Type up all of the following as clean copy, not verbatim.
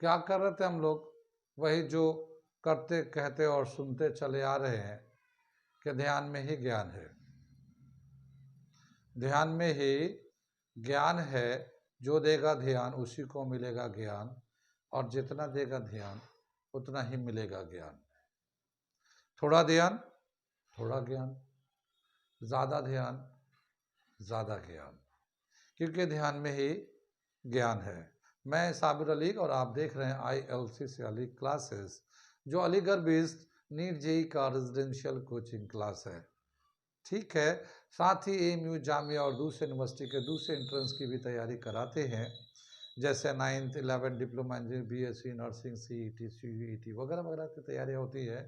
क्या कर रहे थे हम लोग? वही जो करते कहते और सुनते चले आ रहे हैं कि ध्यान में ही ज्ञान है। ध्यान में ही ज्ञान है। जो देगा ध्यान उसी को मिलेगा ज्ञान, और जितना देगा ध्यान उतना ही मिलेगा ज्ञान। थोड़ा ध्यान थोड़ा ज्ञान, ज्यादा ध्यान ज्यादा ज्ञान, क्योंकि ध्यान में ही ज्ञान है। मैं साबिर अली और आप देख रहे हैं ILC से अली क्लासेस, जो अलीगढ़ बेस्ड नीट जेई का रेजिडेंशियल कोचिंग क्लास है। ठीक है, साथ ही AMU जामिया और दूसरे यूनिवर्सिटी के दूसरे एंट्रेंस की भी तैयारी कराते हैं, जैसे 9th 11th diploma engineering, BSc nursing, CET CUET वगैरह वगैरह की तैयारी होती है।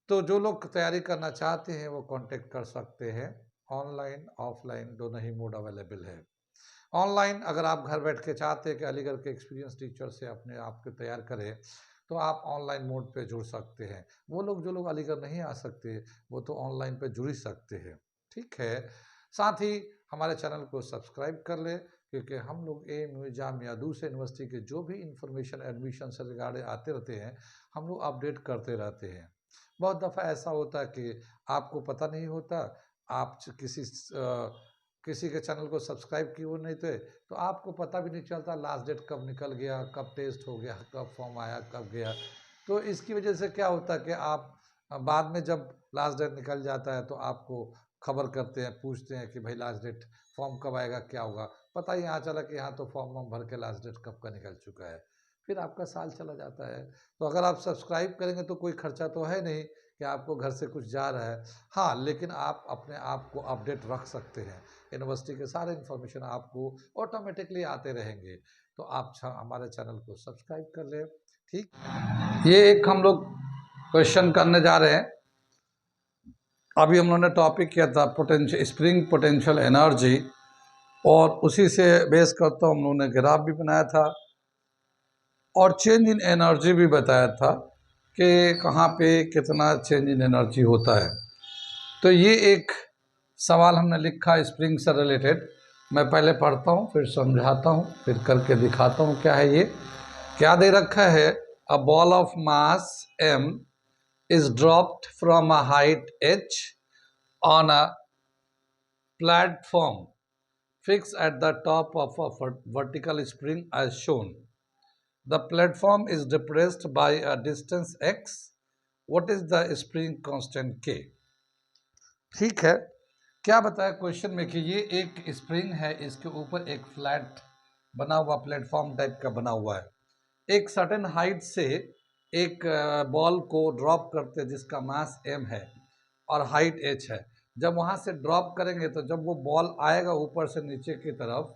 तो जो लोग तैयारी करना चाहते हैं वो कांटेक्ट कर सकते हैं। ऑनलाइन ऑफलाइन दोनों ही मोड अवेलेबल है। ऑनलाइन अगर आप घर बैठ के चाहते हैं कि अलीगढ़ के एक्सपीरियंस टीचर से अपने आप को तैयार करें, तो आप ऑनलाइन मोड पे जुड़ सकते हैं। वो लोग जो लोग अलीगढ़ नहीं आ सकते वो तो ऑनलाइन पे जुड़ ही सकते हैं। ठीक है, साथ ही हमारे चैनल को सब्सक्राइब कर ले, क्योंकि हम लोग AMU जामिया दूसरे यूनिवर्सिटी के जो भी इंफॉर्मेशन एडमिशन से रिगार्डेड आते रहते हैं, हम लोग अपडेट करते रहते हैं। बहुत दफ़ा ऐसा होता है कि आपको पता नहीं होता, आप किसी के चैनल को सब्सक्राइब किए हुए नहीं थे, तो आपको पता भी नहीं चलता लास्ट डेट कब निकल गया, कब टेस्ट हो गया, कब फॉर्म आया, कब गया। तो इसकी वजह से क्या होता है कि आप बाद में जब लास्ट डेट निकल जाता है तो आपको खबर करते हैं, पूछते हैं कि भाई लास्ट डेट फॉर्म कब आएगा, क्या होगा। पता ही यहाँ चला कि यहाँ तो फॉर्म वॉर्म भर के लास्ट डेट कब का निकल चुका है। फिर आपका साल चला जाता है। तो अगर आप सब्सक्राइब करेंगे तो कोई खर्चा तो है नहीं कि आपको घर से कुछ जा रहा है। हाँ, लेकिन आप अपने आप को अपडेट रख सकते हैं। यूनिवर्सिटी के सारे इन्फॉर्मेशन आपको ऑटोमेटिकली आते रहेंगे। तो आप हमारे चैनल को सब्सक्राइब कर लें। ठीक, ये एक हम लोग क्वेश्चन करने जा रहे हैं। अभी हम लोगों ने टॉपिक किया था पोटेंशियल स्प्रिंग पोटेंशियल एनर्जी, और उसी से बेस करता हम लोगों ने ग्राफ भी बनाया था और चेंज इन एनर्जी भी बताया था कि कहाँ पे कितना चेंज इन एनर्जी होता है। तो ये एक सवाल हमने लिखा स्प्रिंग से रिलेटेड। मैं पहले पढ़ता हूँ, फिर समझाता हूँ, फिर करके दिखाता हूँ क्या है ये। क्या दे रखा है? A ball of mass m is dropped from a height h on a platform fixed at the top of a vertical spring as shown. The platform is depressed by a distance x. What is the spring constant k? ठीक है, क्या बताया question में कि ये एक spring है, इसके ऊपर एक फ्लैट बना हुआ प्लेटफॉर्म टाइप का बना हुआ है। एक सर्टेन हाइट से एक बॉल को ड्रॉप करते हैं जिसका मास m है और हाइट h है। जब वहाँ से ड्रॉप करेंगे तो जब वो बॉल आएगा ऊपर से नीचे की तरफ,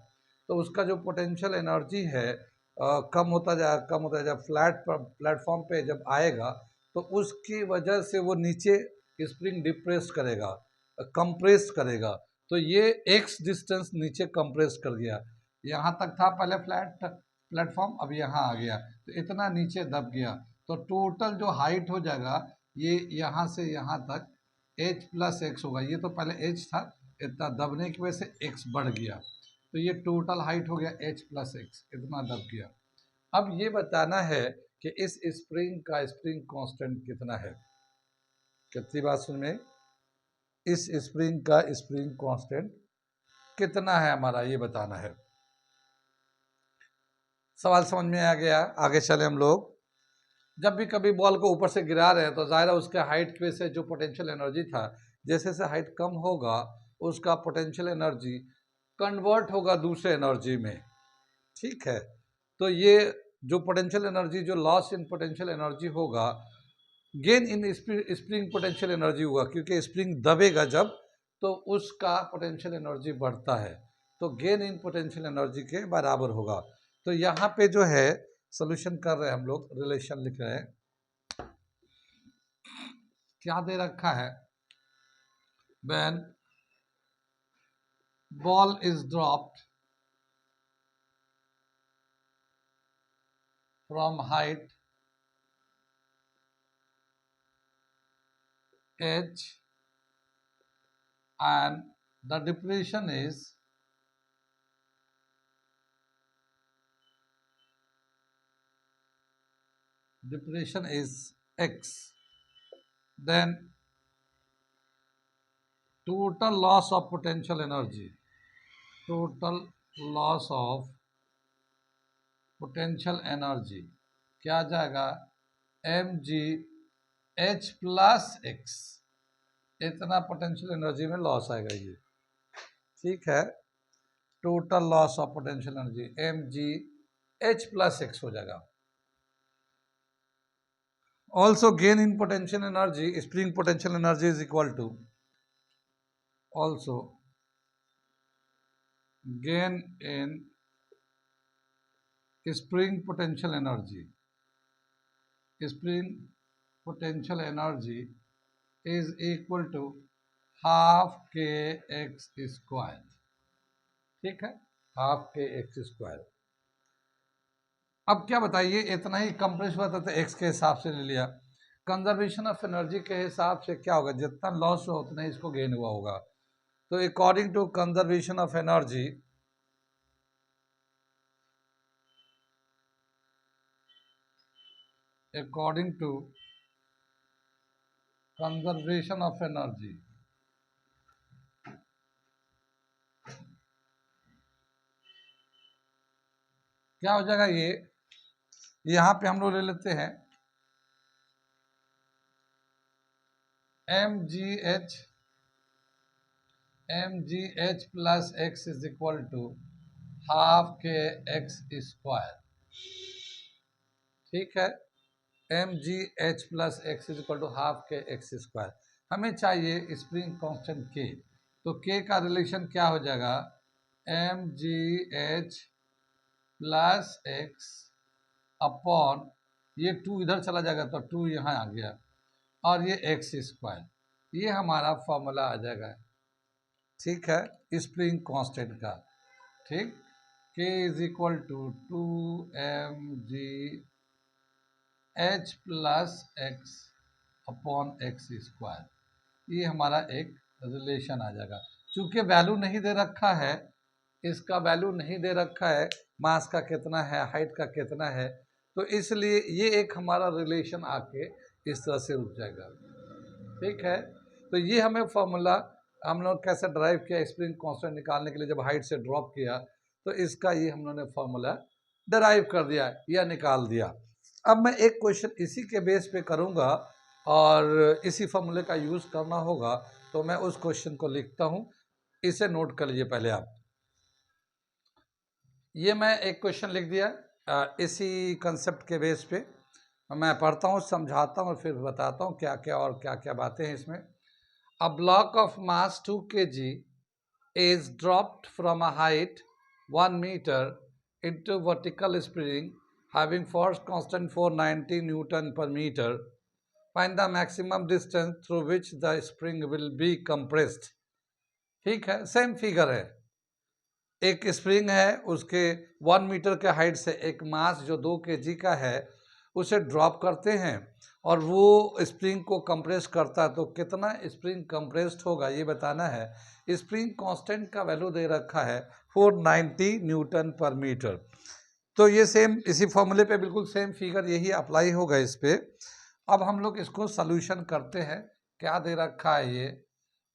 तो उसका जो पोटेंशियल एनर्जी है कम होता जाएगा, कम होता जाएगा। फ्लैट प्लेटफॉर्म पे जब आएगा तो उसकी वजह से वो नीचे स्प्रिंग डिप्रेस करेगा, कंप्रेस करेगा। तो ये x डिस्टेंस नीचे कंप्रेस कर गया। यहाँ तक था पहले फ्लैट प्लेटफॉर्म, अब यहाँ आ गया तो इतना नीचे दब गया। तो टोटल जो हाइट हो जाएगा ये यहाँ से यहाँ तक h + x होगा। ये तो पहले h था, इतना दबने की वजह से x बढ़ गया, तो ये टोटल हाइट हो गया h + x, इतना दब गया। अब ये बताना है कि इस स्प्रिंग का स्प्रिंग कांस्टेंट कितना है। कितनी बात सुन में, इस स्प्रिंग का स्प्रिंग कांस्टेंट कितना है हमारा, ये बताना है। सवाल समझ में आ गया? आगे चले हम लोग। जब भी कभी बॉल को ऊपर से गिरा रहे हैं तो जाहिर है उसके हाइट की वजह से जो पोटेंशियल एनर्जी था, जैसे जैसे हाइट कम होगा उसका पोटेंशियल एनर्जी कन्वर्ट होगा दूसरे एनर्जी में। ठीक है, तो ये जो पोटेंशियल एनर्जी, जो लॉस इन पोटेंशियल एनर्जी होगा, gain in spring potential energy होगा, क्योंकि स्प्रिंग दबेगा जब तो उसका पोटेंशियल एनर्जी बढ़ता है, तो गेन इन पोटेंशियल एनर्जी के बराबर होगा। तो यहाँ पे जो है सोल्यूशन कर रहे हैं हम लोग, रिलेशन लिख रहे हैं। क्या दे रखा है? When ball is dropped from height h and the depression is depression is X, then total loss of potential energy, total loss of potential energy क्या आ जाएगा, mgh प्लस x, इतना पोटेंशियल एनर्जी में लॉस आएगा ये, ठीक है। Total loss of potential energy mgh plus x हो जाएगा। Also gain in potential energy, spring potential energy is equal to, also gain in spring potential energy, spring potential energy is equal to half k x square, ठीक है, half k x square. अब क्या बताइए, इतना ही compress हुआ था तो x के हिसाब से ले लिया, कंजर्वेशन ऑफ एनर्जी के हिसाब से क्या होगा, जितना लॉस हुआ उतना ही इसको गेन हुआ होगा। तो according to conservation of energy, according to conservation of energy, क्या हो जाएगा ये, यहां पे हम लोग ले लेते हैं mgh plus x is equal to half k x square, ठीक है, mgh plus x is equal to half k x square. हमें चाहिए स्प्रिंग कांस्टेंट k, तो k का रिलेशन क्या हो जाएगा, mgh प्लस एक्स अपॉन, ये 2 इधर चला जाएगा तो 2 यहाँ आ गया, और ये एक्स स्क्वायर, ये हमारा फॉर्मूला आ जाएगा, ठीक है, स्प्रिंग कांस्टेंट का, ठीक। k is equal to 2mgh plus x upon x square, ये हमारा एक रिलेशन आ जाएगा। चूंकि वैल्यू नहीं दे रखा है, इसका वैल्यू नहीं दे रखा है, मास का कितना है, हाइट का कितना है, तो इसलिए ये एक हमारा रिलेशन आके इस तरह से रुक जाएगा, ठीक है। तो ये हमें फॉर्मूला हम लोग कैसे ड्राइव किया, स्प्रिंग कांस्टेंट निकालने के लिए, जब हाइट से ड्रॉप किया तो इसका ये हम लोगों ने फॉर्मूला डराइव कर दिया या निकाल दिया। अब मैं एक क्वेश्चन इसी के बेस पे करूंगा और इसी फॉर्मूले का यूज़ करना होगा, तो मैं उस क्वेश्चन को लिखता हूं, इसे नोट कर लीजिए पहले आप। ये मैं एक क्वेश्चन लिख दिया इसी कंसेप्ट के बेस पे, मैं पढ़ता हूँ, समझाता हूँ, फिर बताता हूँ क्या क्या और क्या क्या बातें हैं इसमें। A block of mass 2 kg is dropped from a height 1 meter into vertical spring having force constant 490 Newton per meter. Find the maximum distance through which the spring will be compressed. ठीक है, same figure है, एक spring है, उसके 1 metre के height से एक मास जो 2 kg का है उसे ड्रॉप करते हैं और वो स्प्रिंग को कंप्रेस करता है, तो कितना स्प्रिंग कंप्रेस्ड होगा ये बताना है। स्प्रिंग कांस्टेंट का वैल्यू दे रखा है 490 न्यूटन पर मीटर, तो ये सेम इसी फॉर्मूले पे बिल्कुल सेम फिगर यही अप्लाई होगा इस पे। अब हम लोग इसको सोल्यूशन करते हैं, क्या दे रखा है, ये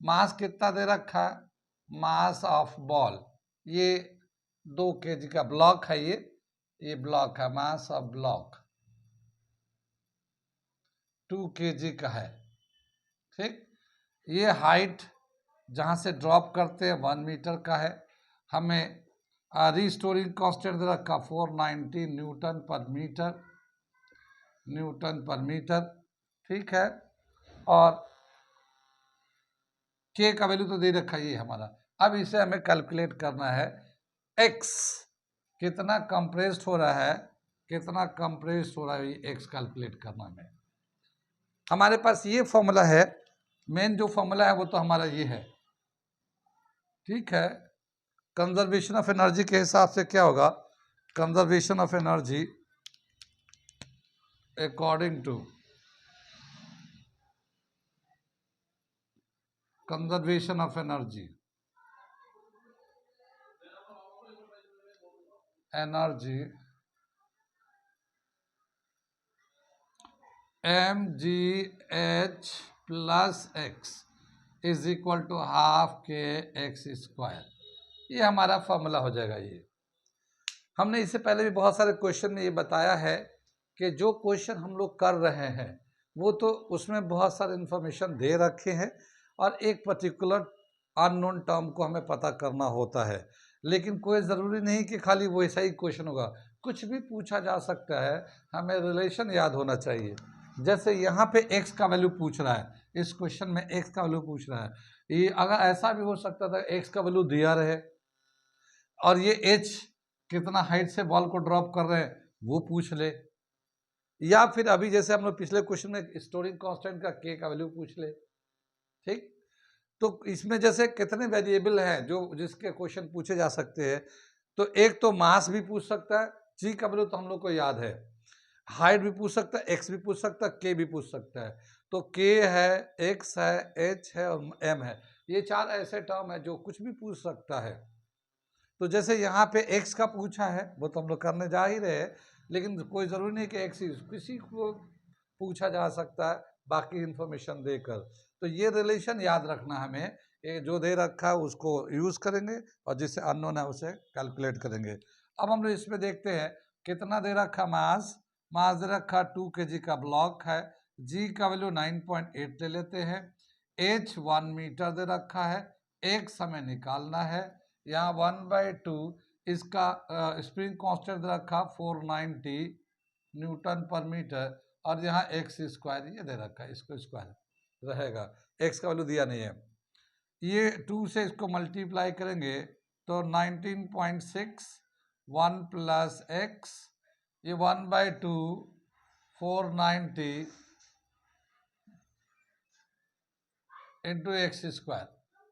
मास कितना दे रखा है, मास ऑफ बॉल, ये 2 kg का ब्लॉक है, ये ब्लॉक है, मास ऑफ ब्लॉक 2 kg का है, ठीक। ये हाइट जहाँ से ड्रॉप करते हैं 1 मीटर का है, हमें रिस्टोरिंग कांस्टेंट दे रखा 490 न्यूटन पर मीटर, ठीक है, और k का वैल्यू तो दे रखा ये हमारा। अब इसे हमें कैलकुलेट करना है, x कितना कंप्रेस्ड हो रहा है, ये x कैलकुलेट करना है। हमारे पास ये फॉर्मूला है, मेन जो फॉर्मूला है वो तो हमारा ये है, ठीक है। कंजर्वेशन ऑफ एनर्जी के हिसाब से क्या होगा, conservation of energy according to conservation of energy mgh plus x is equal to half k x square. ये हमारा फॉर्मूला हो जाएगा। ये हमने इससे पहले भी बहुत सारे क्वेश्चन में ये बताया है कि जो क्वेश्चन हम लोग कर रहे हैं वो तो उसमें बहुत सारे इन्फॉर्मेशन दे रखे हैं और एक पर्टिकुलर अननोन टर्म को हमें पता करना होता है, लेकिन कोई ज़रूरी नहीं कि खाली वैसा ही क्वेश्चन होगा, कुछ भी पूछा जा सकता है। हमें रिलेशन याद होना चाहिए। जैसे यहाँ पे x का वैल्यू पूछ रहा है, इस क्वेश्चन में x का वैल्यू पूछ रहा है, ये अगर ऐसा भी हो सकता था x का वैल्यू दिया रहे और ये h कितना हाइट से बॉल को ड्रॉप कर रहे हैं वो पूछ ले, या फिर अभी जैसे हम लोग पिछले क्वेश्चन में स्टोरिंग कांस्टेंट का k का वैल्यू पूछ ले। ठीक, तो इसमें जैसे कितने वेरिएबल हैं जो जिसके क्वेश्चन पूछे जा सकते हैं, तो एक तो मास भी पूछ सकता है, g का वैल्यू तो हम लोग को याद है, हाइट भी पूछ सकता है, x भी पूछ सकता है, k भी पूछ सकता है। तो k है, x है, h है और m है, ये चार ऐसे टर्म है जो कुछ भी पूछ सकता है। तो जैसे यहाँ पे x का पूछा है वो तो हम लोग करने जा ही रहे हैं, लेकिन कोई ज़रूरी नहीं कि x किसी को पूछा जा सकता है बाकी इंफॉर्मेशन देकर। तो ये रिलेशन याद रखना हमें, ये जो दे रखा है उसको यूज़ करेंगे और जिससे अननोन है उसे कैलकुलेट करेंगे। अब हम लोग इसमें देखते हैं कितना दे रखा, मास दे रखा 2 kg का ब्लॉक है, g का वैल्यू 9.8 ले लेते हैं, h 1 मीटर दे रखा है, एक समय निकालना है, यहाँ 1/2 इसका स्प्रिंग कांस्टेंट रखा 490 न्यूटन पर मीटर, और यहाँ एक्स स्क्वायर ये दे रखा है, इसको स्क्वायर रहेगा, एक्स का वैल्यू दिया नहीं है। ये 2 से इसको मल्टीप्लाई करेंगे तो 19.6 1 प्लस एक्स, ये 1/2 490 इंटू एक्स स्क्वायर,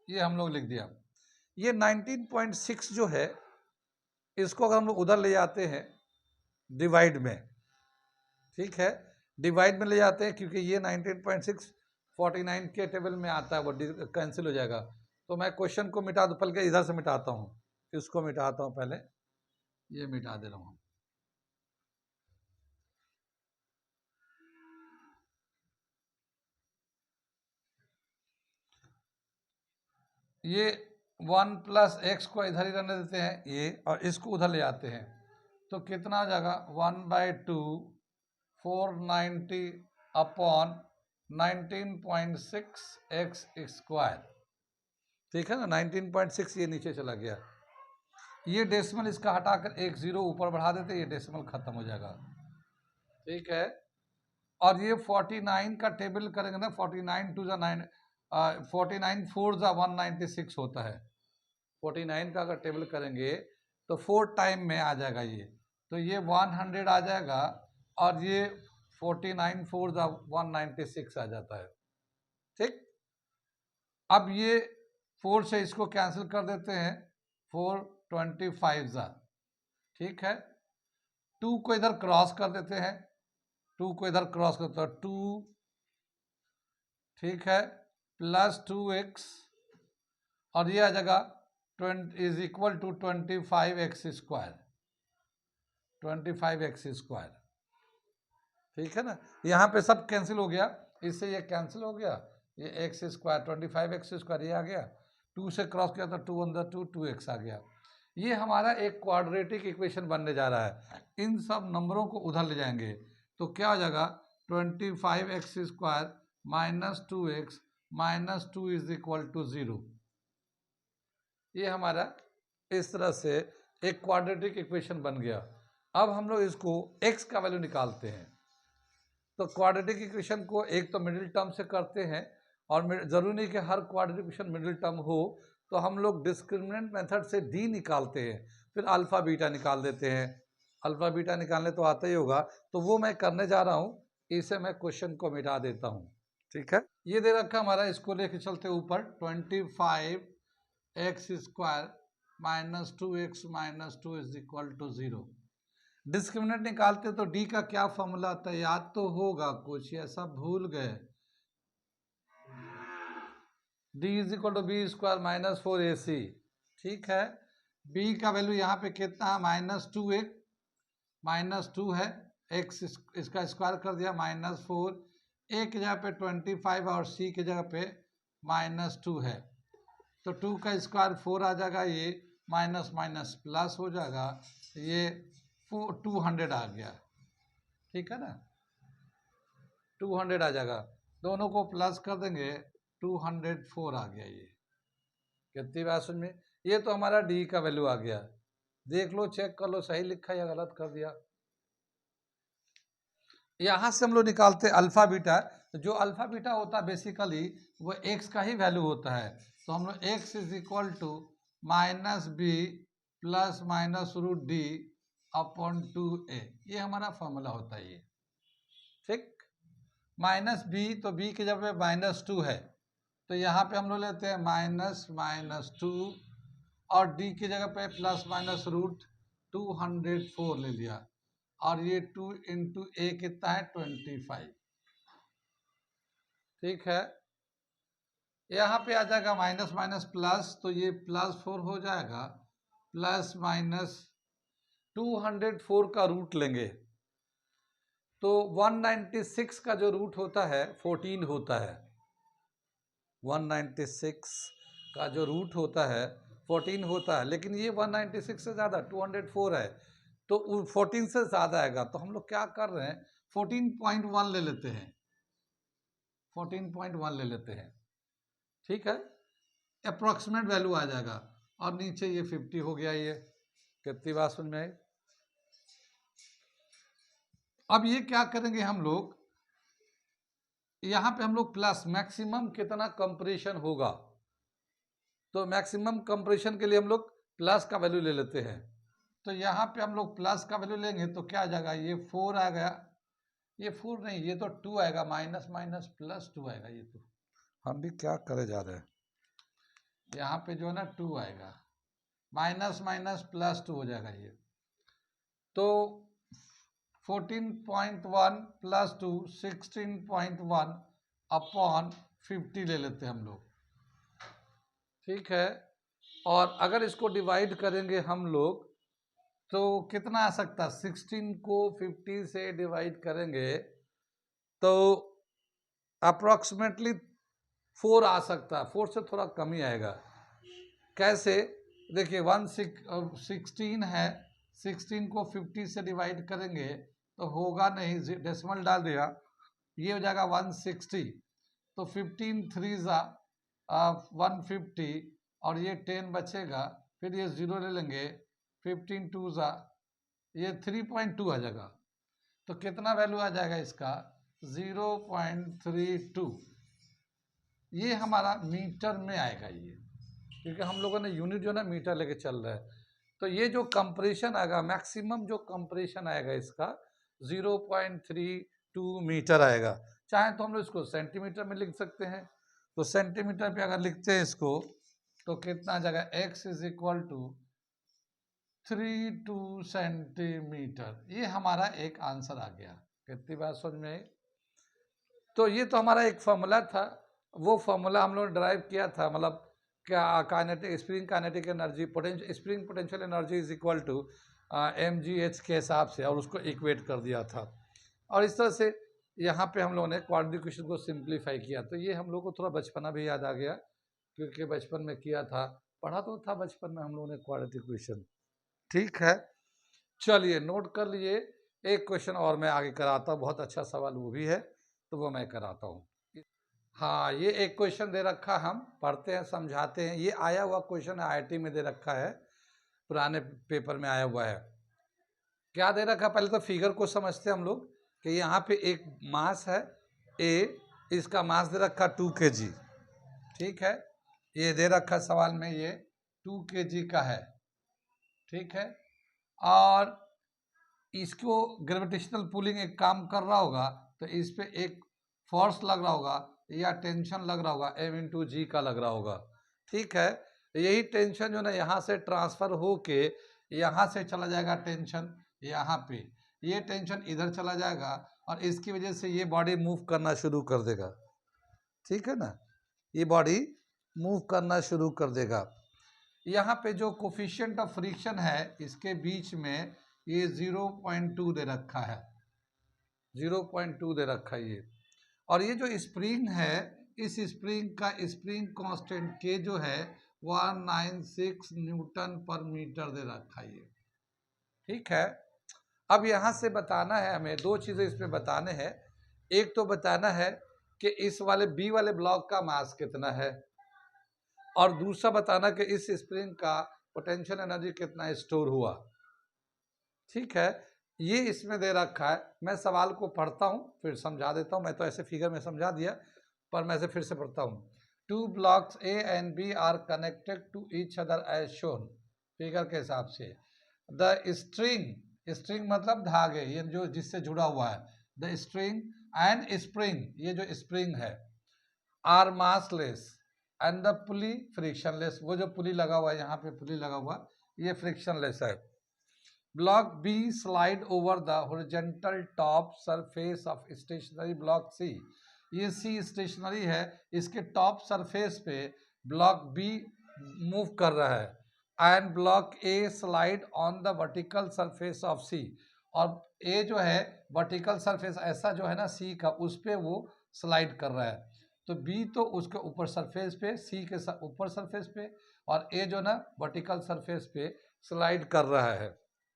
ये हम लोग लिख दिया। ये 19.6 जो है इसको अगर हम लोग उधर ले जाते हैं डिवाइड में, ठीक है, डिवाइड में ले जाते हैं क्योंकि ये 19.6 49 के टेबल में आता है, वो कैंसिल हो जाएगा। तो मैं क्वेश्चन को मिटा दूँ, पहले इधर से मिटाता हूँ, इसको मिटाता हूँ, पहले ये मिटा दे रहा हूँ। ये 1 प्लस एक्स को इधर ही रहने देते हैं ये, और इसको उधर ले जाते हैं तो कितना हो जाएगा 1/2 490 अपॉन 19.6 एक्स स्क्वायर, ठीक है ना। 19.6 ये नीचे चला गया, ये डेसिमल इसका हटाकर एक जीरो ऊपर बढ़ा देते, ये डेसिमल खत्म हो जाएगा, ठीक है। और ये 49 का टेबल करेंगे ना, 49 टू ज़ा 9 49 4 ज़ा 196 होता है, 49 का अगर टेबल करेंगे तो 4 टाइम में आ जाएगा ये, तो ये 100 आ जाएगा और ये 49 4 ज़ा 196 आ जाता है, ठीक। अब ये 4 से इसको कैंसिल कर देते हैं, 425 ज़ा, ठीक है। 2 को इधर क्रॉस कर देते हैं, 2 को इधर क्रॉस करते हैं 2, ठीक है, प्लस 2x, और ये आ जाएगा 20 is equal to 25x square, 25x square, ठीक है ना। यहाँ पे सब कैंसिल हो गया, इससे ये कैंसिल हो गया, ये एक्स स्क्वायर 25x स्क्वायर ये आ गया, 2 से क्रॉस किया तो 2 अंदर 2 2x आ गया। ये हमारा एक क्वाड्रेटिक इक्वेशन बनने जा रहा है। इन सब नंबरों को उधर ले जाएंगे तो क्या हो जाएगा 25x square minus 2x minus 2 is equal to 0। ये हमारा इस तरह से एक क्वाड्रेटिक इक्वेशन बन गया। अब हम लोग इसको x का वैल्यू निकालते हैं, तो क्वाड्रेटिक इक्वेशन को एक तो मिडिल टर्म से करते हैं, और जरूरी नहीं कि हर क्वाड्रेटिक इक्वेशन मिडिल टर्म हो, तो हम लोग डिस्क्रिमिनेंट मेथड से d निकालते हैं, फिर अल्फा बीटा निकाल देते हैं। अल्फा बीटा निकालने तो आता ही होगा, तो वो मैं करने जा रहा हूँ, इसे मैं क्वेश्चन को मिटा देता हूँ, ठीक है। ये दे रखा हमारा, इसको लेके चलते ऊपर 25x square minus 2x minus 2 is equal to 0। Discriminant निकालते तो डी का क्या फॉर्मूला आता है, याद तो होगा कुछ या सब भूल गए। D is equal to b square minus 4ac, ठीक है। बी का वैल्यू यहाँ पे कितना है -2 1 -2 है, एक्स इसका स्क्वायर कर दिया -4, ए की जगह पे 25 और सी की जगह पे -2 है, तो 2 का स्क्वायर 4 आ जाएगा, ये माइनस माइनस प्लस हो जाएगा, ये 200 आ गया, ठीक है ना, 200 आ जाएगा, दोनों को प्लस कर देंगे 204 आ गया। ये कितनी बात समझ में? ये तो हमारा डी का वैल्यू आ गया, देख लो चेक कर लो सही लिखा या गलत कर दिया। यहाँ से हम लोग निकालते अल्फा बीटा, जो अल्फा बीटा होता है बेसिकली वो एक्स का ही वैल्यू होता है, तो हम लोग x is equal to -b plus -√d upon 2a, ये हमारा फॉर्मूला होता है ये, ठीक। -b तो b की जगह पे -2 है, तो यहाँ पे हम लोग लेते हैं -2 और d की जगह पे ±√204 ले लिया, और ये 2 इंटू ए कितना है 25, ठीक है। यहाँ पे आ जाएगा माइनस माइनस प्लस, तो ये +4 हो जाएगा, प्लस माइनस 204 का रूट लेंगे तो 196 का जो रूट होता है 14 होता है, 196 का जो रूट होता है 14 होता है, लेकिन ये 196 से ज़्यादा 204 है, तो 14 से ज़्यादा आएगा, तो हम लोग क्या कर रहे हैं 14.1 ले लेते हैं, 14.1 ले लेते हैं, ठीक है, अप्रॉक्सीमेट वैल्यू आ जाएगा, और नीचे ये 50 हो गया। ये कितनी बात समझ में आई? अब ये क्या करेंगे हम लोग, यहाँ पे हम लोग प्लस मैक्सिमम कितना कंप्रेशन होगा, तो मैक्सिमम कंप्रेशन के लिए हम लोग प्लस का वैल्यू ले लेते हैं, तो यहाँ पे हम लोग प्लस का वैल्यू लेंगे तो क्या आ जाएगा, ये 4 आ गया, ये 4 नहीं, ये तो 2 आएगा, माइनस माइनस प्लस 2 आएगा, ये तो हम भी क्या करे जा रहे हैं, यहाँ पे जो है ना 2 आएगा, माइनस माइनस प्लस 2 हो जाएगा ये, तो 14.1 प्लस 2 16.1 अपॉन 50 ले लेते हैं हम लोग, ठीक है। और अगर इसको डिवाइड करेंगे हम लोग तो कितना आ सकता है, 16 को 50 से डिवाइड करेंगे तो अप्रॉक्सीमेटली 4 आ सकता है, 4 से थोड़ा कम ही आएगा। कैसे, देखिए 16 है, 16 को 50 से डिवाइड करेंगे तो होगा नहीं, डेसिमल डाल दिया, ये हो जाएगा 160, तो 15 3 150 और ये 10 बचेगा, फिर ये 0 ले लेंगे, 15 2 ये 3.2 आ जाएगा, तो कितना वैल्यू आ जाएगा इसका 0.32, ये हमारा मीटर में आएगा ये, क्योंकि हम लोगों ने यूनिट जो है ना मीटर लेके चल रहा है, तो ये जो कंप्रेशन आएगा, मैक्सिमम जो कंप्रेशन आएगा इसका 0.32 मीटर आएगा। चाहे तो हम लोग इसको सेंटीमीटर में लिख सकते हैं, तो सेंटीमीटर पे अगर लिखते हैं इसको तो कितना आ जाएगा, x is equal to 32 centimetre, ये हमारा एक आंसर आ गया। कितनी बात समझ में आई? तो ये तो हमारा एक फॉर्मूला था, वो फॉर्मूला हम लोग ड्राइव किया था, मतलब क्या kinetic spring kinetic energy spring potential energy is equal to mgh के हिसाब से, और उसको इक्वेट कर दिया था, और इस तरह से यहाँ पे हम लोगों ने क्वाड्रेटिक इक्वेशन को सिंप्लीफाई किया। तो ये हम लोग को थोड़ा बचपना भी याद आ गया, क्योंकि बचपन में किया था, पढ़ा तो था बचपन में हम लोगों ने क्वाड्रेटिक इक्वेशन, ठीक है। चलिए नोट कर लिए, एक क्वेश्चन और मैं आगे कराता हूँ, बहुत अच्छा सवाल वो भी है, तो वो मैं कराता हूँ। हाँ, ये एक क्वेश्चन दे रखा, हम पढ़ते हैं समझाते हैं, ये आया हुआ क्वेश्चन है, IIT में दे रखा है, पुराने पेपर में आया हुआ है। क्या दे रखा, पहले तो फिगर को समझते हैं हम लोग, कि यहाँ पे एक मास है A, इसका मास दे रखा 2 kg, ठीक है, ये दे रखा सवाल में, ये 2 kg का है, ठीक है, और इसको ग्रेविटेशनल पुलिंग एक काम कर रहा होगा, तो इस पे एक फोर्स लग रहा होगा या टेंशन लग रहा होगा, m/g का लग रहा होगा, ठीक है। यही टेंशन जो ना यहाँ से ट्रांसफर होके यहाँ से चला जाएगा टेंशन यहाँ पे, ये टेंशन इधर चला जाएगा, और इसकी वजह से ये बॉडी मूव करना शुरू कर देगा, ठीक है ना, ये बॉडी मूव करना शुरू कर देगा। यहाँ पे जो कोफिशिएंट ऑफ फ्रिक्शन है इसके बीच में ये 0.2 दे रखा है, 0.2 दे रखा है ये। और ये जो स्प्रिंग है, इस स्प्रिंग का स्प्रिंग कांस्टेंट के जो है 196 न्यूटन पर मीटर दे रखा है ये। ठीक है, अब यहाँ से बताना है हमें, दो चीज़ें इसमें बताने हैं। एक तो बताना है कि इस वाले बी वाले ब्लॉक का मास कितना है, और दूसरा बताना कि इस स्प्रिंग का पोटेंशियल एनर्जी कितना स्टोर हुआ। ठीक है, ये इसमें दे रखा है। मैं सवाल को पढ़ता हूँ फिर समझा देता हूँ। मैं तो ऐसे फिगर में समझा दिया, पर मैं इसे फिर से पढ़ता हूँ। 2 blocks A and B are connected to each other as shown। Figure के हिसाब से द स्ट्रिंग मतलब धागे, ये जो जिससे जुड़ा हुआ है, द स्ट्रिंग एंड स्प्रिंग, ये जो स्प्रिंग है, are massless and the pulley frictionless. वो जो पुली लगा हुआ है, यहाँ पे पुली लगा हुआ, ये फ्रिक्शनलेस है। Block B slide over the horizontal top surface of stationary block C. ये सी स्टेशनरी है, इसके टॉप सरफेस पे ब्लॉक बी मूव कर रहा है। And block A slide on the vertical surface of C. और ए जो है वर्टिकल सरफेस ऐसा जो है ना सी का, उस पे वो स्लाइड कर रहा है। तो बी तो उसके ऊपर सरफेस पे, सी के ऊपर सरफेस पे, और ए जो ना वर्टिकल सरफेस पे स्लाइड कर रहा है।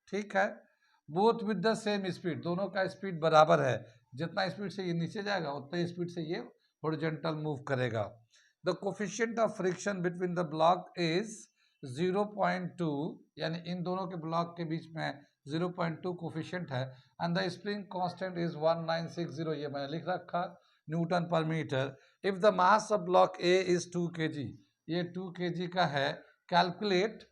ठीक है, both with the same speed, दोनों का स्पीड बराबर है। जितना स्पीड से ये नीचे जाएगा उतना स्पीड से ये हॉरिजॉन्टल मूव करेगा। The coefficient of friction between the block is 0.2, यानी इन दोनों के ब्लॉक के बीच में 0.2 कोफिशिएंट है। And the spring constant is 1960, ये मैंने लिख रखा, newton per metre. If the mass of block A is 2 kg, ये 2 kg का है। कैलकुलेट,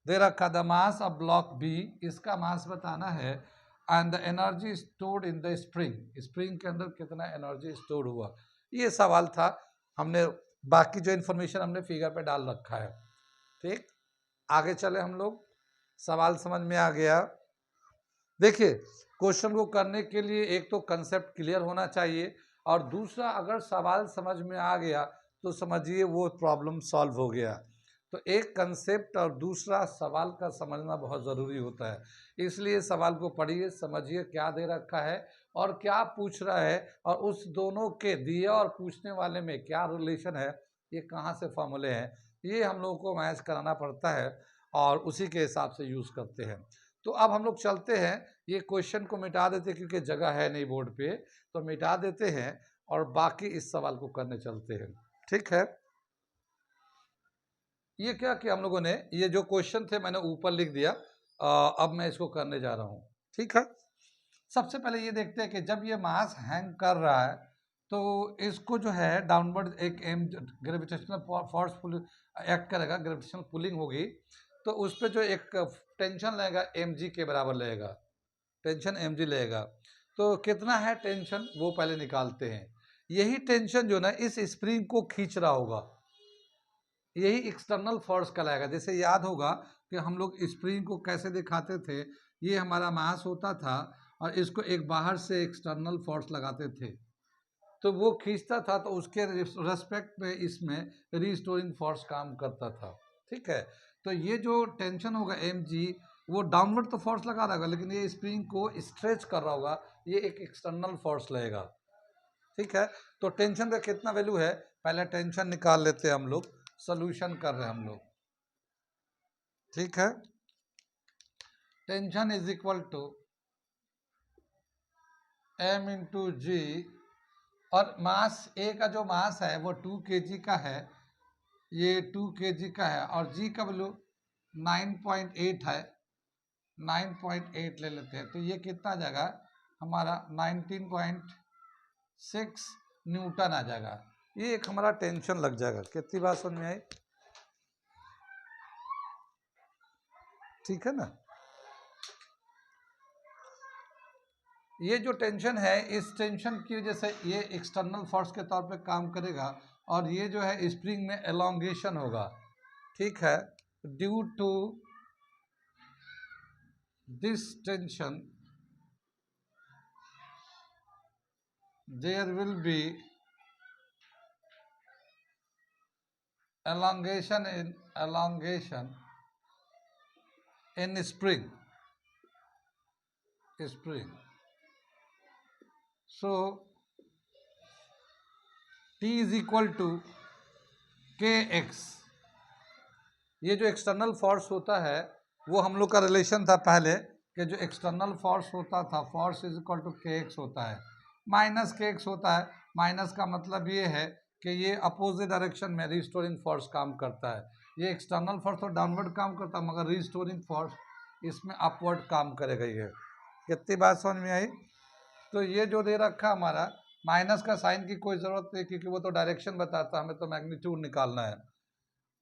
दे रखा the mass of block B, इसका मास बताना है। And the energy stored in the spring, spring के अंदर कितना एनर्जी स्टोर हुआ। ये सवाल था, हमने बाकी जो इन्फॉर्मेशन हमने फिगर पे डाल रखा है। ठीक, आगे चले हम लोग। सवाल समझ में आ गया। देखिए, क्वेश्चन को करने के लिए एक तो कंसेप्ट क्लियर होना चाहिए, और दूसरा अगर सवाल समझ में आ गया तो समझिए वो प्रॉब्लम सॉल्व हो गया। तो एक कंसेप्ट और दूसरा सवाल का समझना बहुत ज़रूरी होता है। इसलिए सवाल को पढ़िए, समझिए क्या दे रखा है और क्या पूछ रहा है, और उस दोनों के दिए और पूछने वाले में क्या रिलेशन है, ये कहाँ से फॉर्मूले हैं, ये हम लोगों को मैच कराना पड़ता है, और उसी के हिसाब से यूज़ करते हैं। तो अब हम लोग चलते हैं, ये क्वेश्चन को मिटा देते हैं क्योंकि जगह है नहीं बोर्ड पे, तो मिटा देते हैं और बाकी इस सवाल को करने चलते हैं। ठीक है, ये क्या कि हम लोगों ने ये जो क्वेश्चन थे मैंने ऊपर लिख दिया, अब मैं इसको करने जा रहा हूँ। ठीक है, सबसे पहले ये देखते हैं कि जब ये मास हैंग कर रहा है तो इसको जो है डाउनवर्ड एक एम ग्रेविटेशनल फोर्स एक्ट करेगा, ग्रेविटेशनल पुलिंग होगी, तो उस पर जो एक टेंशन लगेगा mg के बराबर लगेगा, टेंशन mg लगेगा। तो कितना है टेंशन वो पहले निकालते हैं। यही टेंशन जो ना इस स्प्रिंग को खींच रहा होगा, यही एक्सटर्नल फोर्स कहलाएगा। जैसे याद होगा कि हम लोग स्प्रिंग को कैसे दिखाते थे, ये हमारा मास होता था और इसको एक बाहर से एक्सटर्नल फोर्स लगाते थे, तो वो खींचता था, तो उसके रेस्पेक्ट में इसमें रिस्टोरिंग फोर्स काम करता था। ठीक है, तो ये जो टेंशन होगा mg, वो डाउनवर्ड तो फोर्स लगा रहेगा, लेकिन ये स्प्रिंग को स्ट्रेच कर रहा होगा, ये एक एक्सटर्नल फोर्स लगेगा। ठीक है, तो टेंशन का कितना वैल्यू है, पहले टेंशन निकाल लेते हैं हम लोग, सोल्यूशन कर रहे हैं हम लोग। ठीक है, tension is equal to m into G, और मास ए का जो मास है वो 2 kg का है, ये 2 kg का है, और जी का वैल्यू 9.8 है, 9.8 ले लेते हैं, तो ये कितना आ जाएगा हमारा 19.6 न्यूटन आ जाएगा। ये एक हमारा टेंशन लग जाएगा। कितनी बात समझ में आई? ठीक है ना, ये जो टेंशन है, इस टेंशन की वजह से ये एक्सटर्नल फोर्स के तौर पे काम करेगा, और ये जो है स्प्रिंग में एलोंगेशन होगा। ठीक है, due to this tension there will be elongation in spring so T is equal to k x. ये जो एक्सटर्नल फोर्स होता है वो हम लोग का रिलेशन था पहले कि जो एक्सटर्नल फोर्स होता था force is equal to k x होता है माइनस के एक्स होता है। माइनस का मतलब ये है कि ये अपोजिट डायरेक्शन में रिस्टोरिंग फोर्स काम करता है। ये एक्सटर्नल फोर्स तो डाउनवर्ड काम करता है मगर रिस्टोरिंग फोर्स इसमें अपवर्ड काम करेगा। ये कितनी बात समझ में आई? तो ये जो दे रखा हमारा माइनस का साइन की कोई जरूरत नहीं क्योंकि वो तो डायरेक्शन बताता है, हमें तो मैग्नीट्यूड निकालना है।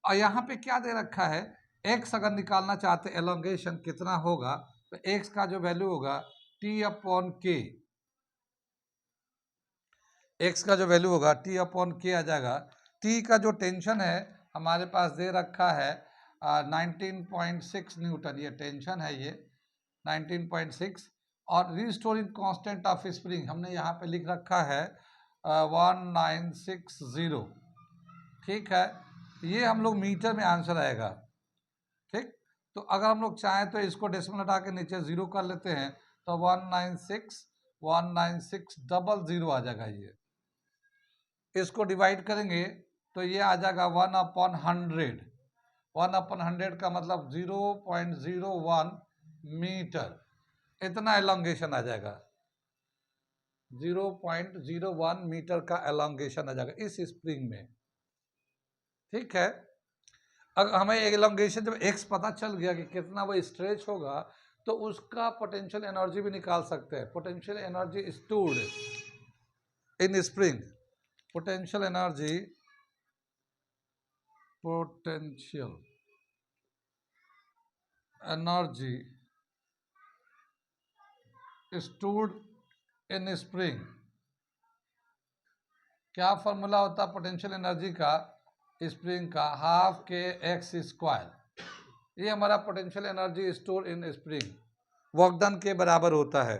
और यहाँ पे क्या दे रखा है, x अगर निकालना चाहते एलोंगेशन कितना होगा तो x का जो वैल्यू होगा t अपॉन के, x का जो वैल्यू होगा t अपॉन के आ जाएगा। t का जो टेंशन है हमारे पास दे रखा है 19.6 न्यूटन, ये टेंशन है ये 19.6। और रिस्टोरिंग कांस्टेंट ऑफ स्प्रिंग हमने यहाँ पे लिख रखा है 1960। ठीक है, ये हम लोग मीटर में आंसर आएगा। ठीक, तो अगर हम लोग चाहें तो इसको डेसिमल हटा के नीचे 0 कर लेते हैं तो 196,196,00 आ जाएगा। ये इसको डिवाइड करेंगे तो ये आ जाएगा 1/100। 1/100 का मतलब 0.01 मीटर, इतना एलोंगेशन आ जाएगा। 0.01 मीटर का एलोंगेशन आ जाएगा इस स्प्रिंग में। ठीक है, अगर हमें एलोंगेशन जब x पता चल गया कि कितना वो स्ट्रेच होगा तो उसका पोटेंशियल एनर्जी भी निकाल सकते हैं। पोटेंशियल एनर्जी स्टोर्ड इन स्प्रिंग, पोटेंशियल एनर्जी स्टोर्ड इन स्प्रिंग। क्या फॉर्मूला होता है पोटेंशियल एनर्जी का स्प्रिंग का? Half k x square. ये हमारा potential energy store in spring work done के बराबर होता है।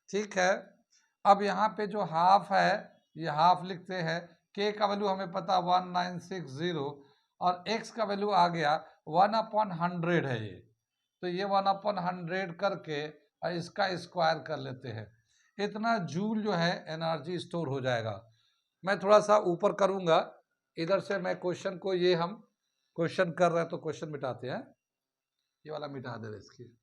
ठीक है, अब यहाँ पे जो हाफ है ये हाफ लिखते हैं। के का वैल्यू हमें पता 1960 और एक्स का वैल्यू आ गया 1/100 है ये, तो ये 1/100 करके और इसका स्क्वायर कर लेते हैं। इतना जूल जो है एनर्जी स्टोर हो जाएगा। मैं थोड़ा सा ऊपर करूंगा इधर से, मैं क्वेश्चन को, ये हम क्वेश्चन कर रहे हैं तो क्वेश्चन मिटाते हैं, ये वाला मिटा दे रहे इसकी।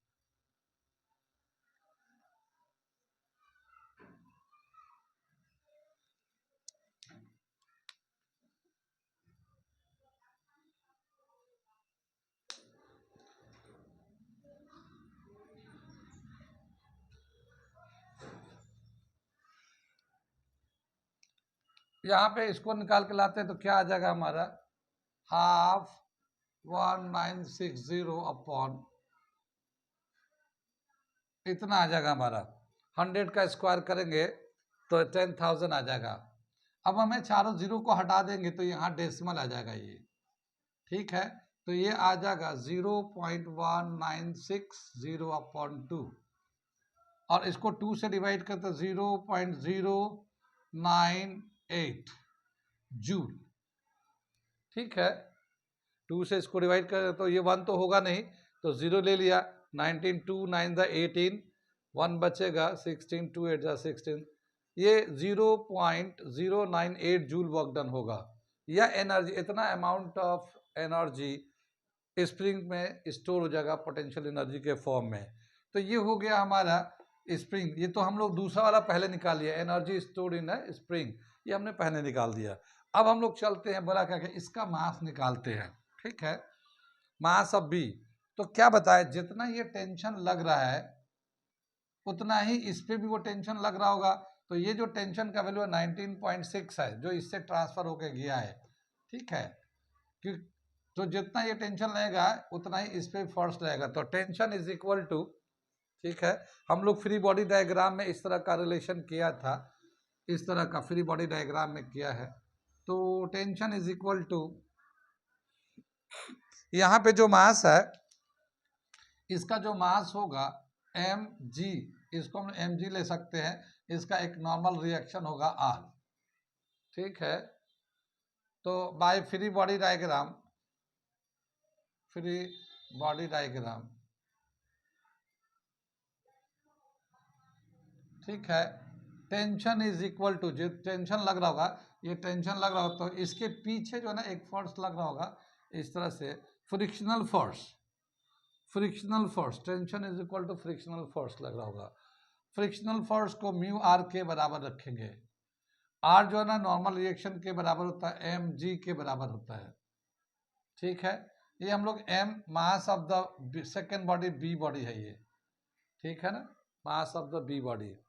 यहाँ पे इसको निकाल के लाते हैं तो क्या आ जाएगा हमारा, हाफ 1960 अपॉन इतना आ जाएगा हमारा। 100 का स्क्वायर करेंगे तो 10,000 आ जाएगा। अब हमें चारों जीरो को हटा देंगे तो यहाँ डेसिमल आ जाएगा ये। ठीक है, तो ये आ जाएगा 0.1960 अपॉन 2 और इसको 2 से डिवाइड करते 0.098 जूल। ठीक है, 2 से इसको डिवाइड कर तो ये 1 तो होगा नहीं तो 0 ले लिया। 19 2 9 18 1 बचेगा 16 2 8 16, ये 0.098 जूल वर्क डन होगा। या एनर्जी, इतना अमाउंट ऑफ एनर्जी स्प्रिंग में स्टोर हो जाएगा पोटेंशियल एनर्जी के फॉर्म में। तो ये हो गया हमारा स्प्रिंग। ये तो हम लोग दूसरा वाला पहले निकाल लिया, एनर्जी स्टोर्ड इन है स्प्रिंग, ये हमने पहले निकाल दिया। अब हम लोग चलते हैं बड़ा करके इसका मास निकालते हैं। ठीक है, मास ऑफ बी, तो क्या बताए जितना ये टेंशन लग रहा है उतना ही इस पे भी वो टेंशन लग रहा होगा। तो ये जो टेंशन का वैल्यू 19.6 है जो इससे ट्रांसफर होके गया है। ठीक है, कि तो जितना ये टेंशन लगेगा उतना ही इस पे फोर्स लगेगा, तो टेंशन इज इक्वल टू, ठीक है, हम लोग फ्री बॉडी डायग्राम में इस तरह का रिलेशन किया था, इस तरह का फ्री बॉडी डायग्राम में किया है। तो टेंशन इज इक्वल टू, यहाँ पे जो मास है इसका जो मास होगा एम जी, इसको हम एम जी ले सकते हैं, इसका एक नॉर्मल रिएक्शन होगा आर। ठीक है, तो by free body diagram, free body diagram, ठीक है, टेंशन इज इक्वल टू, जो टेंशन लग रहा होगा, ये टेंशन लग रहा होगा तो इसके पीछे जो है ना एक फोर्स लग रहा होगा इस तरह से, frictional force. Frictional force, tension is equal to frictional force लग रहा होगा। फ्रिक्शनल फोर्स को म्यू आर के बराबर रखेंगे। आर जो है ना नॉर्मल रिएक्शन के बराबर होता है, एम जी के बराबर होता है, ठीक है। ये हम लोग m mass of the second body, B body है ये, ठीक है ना, mass of the B body.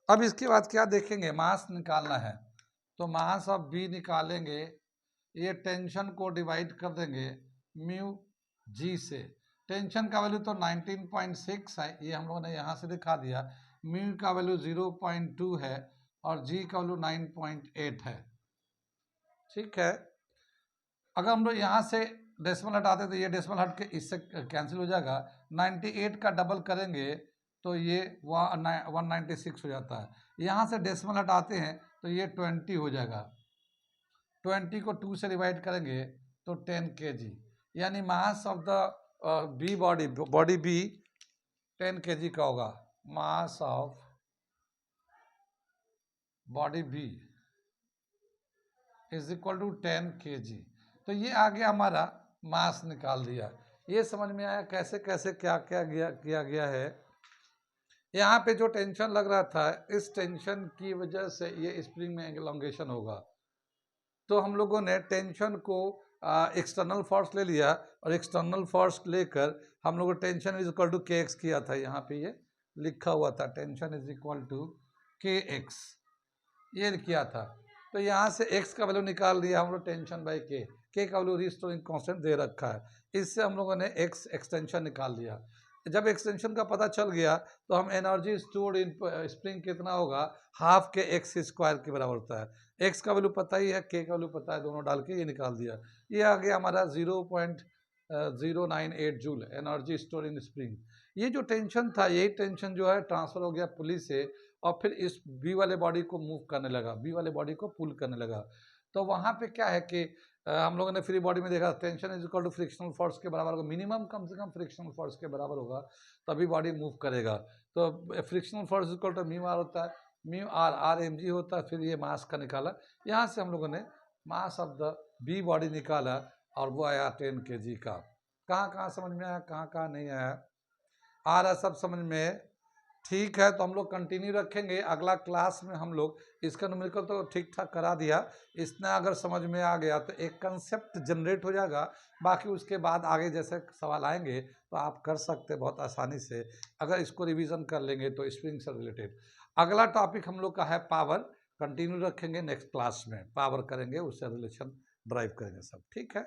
अब इसके बाद क्या देखेंगे, मास निकालना है तो मास ऑफ बी निकालेंगे, ये टेंशन को डिवाइड कर देंगे म्यू जी से। टेंशन का वैल्यू तो 19.6 है, ये हम लोगों ने यहाँ से दिखा दिया। म्यू का वैल्यू 0.2 है और जी का वैल्यू 9.8 है, ठीक है। अगर हम लोग यहाँ से डेसिमल हटाते तो ये डेसिमल हट के इससे कैंसिल हो जाएगा। 98 का डबल करेंगे तो ये 196 हो जाता है। यहाँ से डेसिमल हटाते हैं तो ये 20 हो जाएगा। 20 को 2 से डिवाइड करेंगे तो 10 kg, यानी mass of the B body B 10 kg का होगा। Mass of body B is equal to 10 kg। तो ये आ गया हमारा मास निकाल दिया। ये समझ में आया कैसे कैसे क्या क्या किया गया है। यहाँ पे जो टेंशन लग रहा था, इस टेंशन की वजह से ये स्प्रिंग में एलोंगेशन होगा। तो हम लोगों ने टेंशन को एक्सटर्नल फोर्स ले लिया और एक्सटर्नल फोर्स लेकर हम लोगों ने tension is equal to k x किया था। यहाँ पे ये लिखा हुआ था tension is equal to k x, ये किया था। तो यहाँ से x का वैल्यू निकाल दिया हम लोग, टेंशन बाई के का वैल्यू रिस्टोरिंग कांस्टेंट दे रखा है, इससे हम लोगों ने x एक्सटेंशन निकाल लिया। जब एक्सटेंशन का पता चल गया तो हम एनर्जी स्टोर्ड इन स्प्रिंग कितना होगा, हाफ के एक्स स्क्वायर के बराबर होता है। x का वैल्यू पता ही है, k का वैल्यू पता है, दोनों डाल के ये निकाल दिया। ये आ गया हमारा 0.098 joule energy store in spring. ये जो टेंशन था, यही टेंशन जो है ट्रांसफर हो गया पुली से और फिर इस बी वाले बॉडी को मूव करने लगा, बी वाले बॉडी को पुल करने लगा। तो वहाँ पे क्या है कि हम लोगों ने फ्री बॉडी में देखा tension is equal to frictional force के बराबर होगा, मिनिमम कम से कम फ्रिक्शनल फोर्स के बराबर होगा तभी बॉडी मूव करेगा। तो frictional force is equal to mu r होता है, mu r r m g होता है। फिर ये मास का निकाला, यहाँ से हम लोगों ने mass of the B body निकाला और वो आया 10 kg का। कहाँ कहाँ समझ में आया, कहाँ कहाँ नहीं आया, आ रहा सब समझ में, ठीक है। तो हम लोग कंटिन्यू रखेंगे अगला क्लास में। हम लोग इसका न्यूमेरिकल तो ठीक ठाक करा दिया, इतना अगर समझ में आ गया तो एक कंसेप्ट जनरेट हो जाएगा। बाकी उसके बाद आगे जैसे सवाल आएंगे तो आप कर सकते बहुत आसानी से, अगर इसको रिवीजन कर लेंगे तो स्प्रिंग से रिलेटेड। अगला टॉपिक हम लोग का है पावर, कंटिन्यू रखेंगे नेक्स्ट क्लास में, पावर करेंगे, उससे रिलेशन ड्राइव करेंगे सब, ठीक है।